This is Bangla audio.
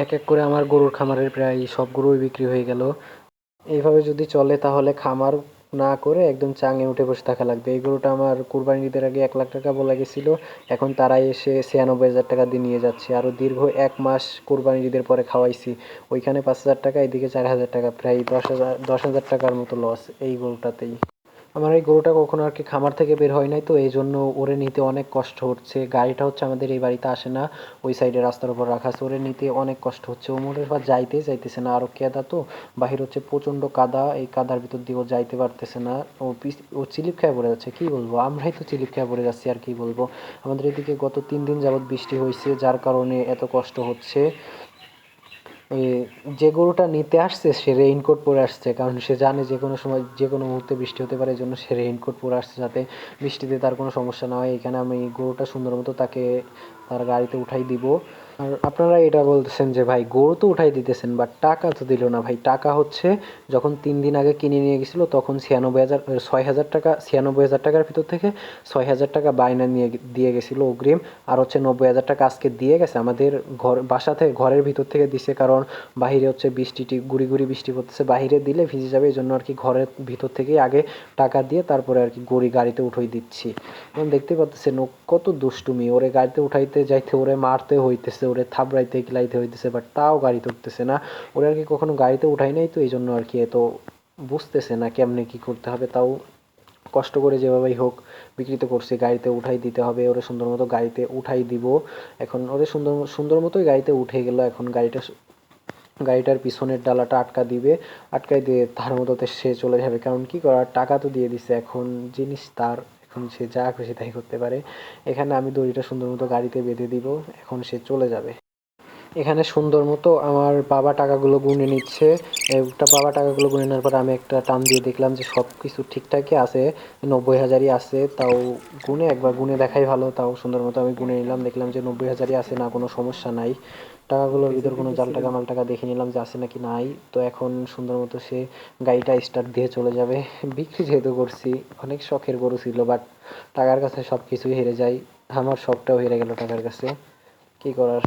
এক এক করে আমার গরুর খামারের প্রায় সব গরুই বিক্রি হয়ে গেল। এইভাবে যদি চলে তাহলে খামার না করে একদম চাঙে উঠে বসে থাকা লাগবে। এই গরুটা আমার কুরবানি ঈদের আগে 1 লাখ টাকা বলে গেছিল, এখন তারাই এসে 96,000 টাকা দিয়ে নিয়ে যাচ্ছে। আরও দীর্ঘ 1 মাস কুরবানি ঈদের পরে খাওয়াইছি, ওইখানে 5,000 টাকা, এদিকে 4,000 টাকা, প্রায় 10,000 টাকার মতো লস এই গরুটাতেই। আমার এই গরুটা কখনো আর কি খামার থেকে বের হয় নাই, তো এই জন্য ওরে নিতে অনেক কষ্ট হচ্ছে। গাড়িটা হচ্ছে আমাদের এই বাড়িতে আসে না, ওই সাইডে রাস্তার উপর রাখা আছে। ওরে নিতে অনেক কষ্ট হচ্ছে, ও মোটের পর যাইতে চাইতেছে না। আরো কেদা তো, বাহির হচ্ছে প্রচন্ড কাদা, এই কাদার ভিতর দিয়ে ও যাইতে পারতেছে না। ও চিলিপ খেয়ে পড়ে যাচ্ছে, কি বলবো, আমরাই তো চিলিপ খেয়ে পড়ে যাচ্ছি আর কি বলবো। আমাদের এদিকে গত 3 দিন যাবৎ বৃষ্টি হয়েছে, যার কারণে এত কষ্ট হচ্ছে। ওই যে গরুটা নিতে আসছে সে রেইনকোট পরে আসছে, কারণ সে জানে যে কোনো সময় যে কোনো মুহূর্তে বৃষ্টি হতে পারে, এই জন্য সে রেইনকোট পরে আসছে যাতে বৃষ্টিতে তার কোনো সমস্যা না হয়। এখানে আমি গরুটা সুন্দর মতো তাকে তার গাড়িতে উঠাই দিব। আর আপনারা এটা বলতেছেন যে ভাই গরু তো উঠাই দিতেছেন, বাট টাকা তো দিল না ভাই। টাকা হচ্ছে যখন 3 দিন আগে কিনে নিয়ে গেছিলো তখন 6,000 টাকা, 96,000 টাকার ভিতর থেকে 6,000 টাকা বায়না নিয়ে দিয়ে গেছিলো অগ্রিম। আর হচ্ছে 90,000 টাকা আজকে দিয়ে গেছে আমাদের বাসা থেকে, ঘরের ভিতর থেকে দিছে, কারণ বাহিরে হচ্ছে বৃষ্টিটি গুড়ি গুড়ি বৃষ্টি পড়তেছে, বাহিরে দিলে ভিজে যাবে, এই জন্য আর কি ঘরের ভিতর থেকেই আগে টাকা দিয়ে তারপরে আর কি গাড়িতে উঠাই দিচ্ছি। এখন দেখতে পাচ্ছেন ও কত দুষ্টুমি, ওরে গাড়িতে উঠাইতে যাইতে ওরে মারতে হইতেছে, ওরে থাবড়াইতে কিলাইতে হইতেছে, বাট তাও গাড়িতে উঠতেছে না। ওরে আর কি কখনো গাড়িতে উঠাই নাই, তো এই জন্য আর কি এত বুঝতেছে না কেমনে কি করতে হবে। তাও কষ্ট করে যেভাবেই হোক বিক্রিত করছি, গাড়িতে উঠাই দিতে হবে। ওরে সুন্দর মতো গাড়িতে উঠাই দিব। এখন ওরে সুন্দর সুন্দর মতোই গাড়িতে উঠে গেল। এখন গাড়িটার পিছনের ডালাটা আটকা দিবে, আটকাই দিয়ে তার মতোতে সে চলে যাবে, কারণ কি করার, টাকা তো দিয়ে দিছে, এখন জিনিস তার, এখন সে যা খুশি তাই করতে পারে। এখানে আমি দড়িটা সুন্দর মতো গাড়িতে বেঁধে দিব, এখন সে চলে যাবে। এখানে সুন্দর মতো আমার বাবা টাকাগুলো গুনে নিচ্ছে। একটা বাবা টাকাগুলো গুনে নেওয়ার পর আমি একটা টান দিয়ে দেখলাম যে সব কিছু ঠিকঠাকই আছে, 90,000ই আছে। তাও একবার গুনে দেখাই ভালো, তাও সুন্দর মতো আমি গুনে নিলাম, দেখলাম যে 90,000ই আছে, না কোনো সমস্যা নাই। টাকাগুলোর ভিতর কোনো জাল টাকা মাল টাকা দেখে নিলাম যে আছে নাকি নাই। তো এখন সুন্দর মতো সে গাড়িটা স্টার্ট দিয়ে চলে যাবে। বিক্রি যেহেতু করছি, অনেক শখের গরু ছিল, বাট টাকার কাছে সব কিছুই হেরে যায়। আমার শখটাও হেরে গেল টাকার কাছে, কি করার।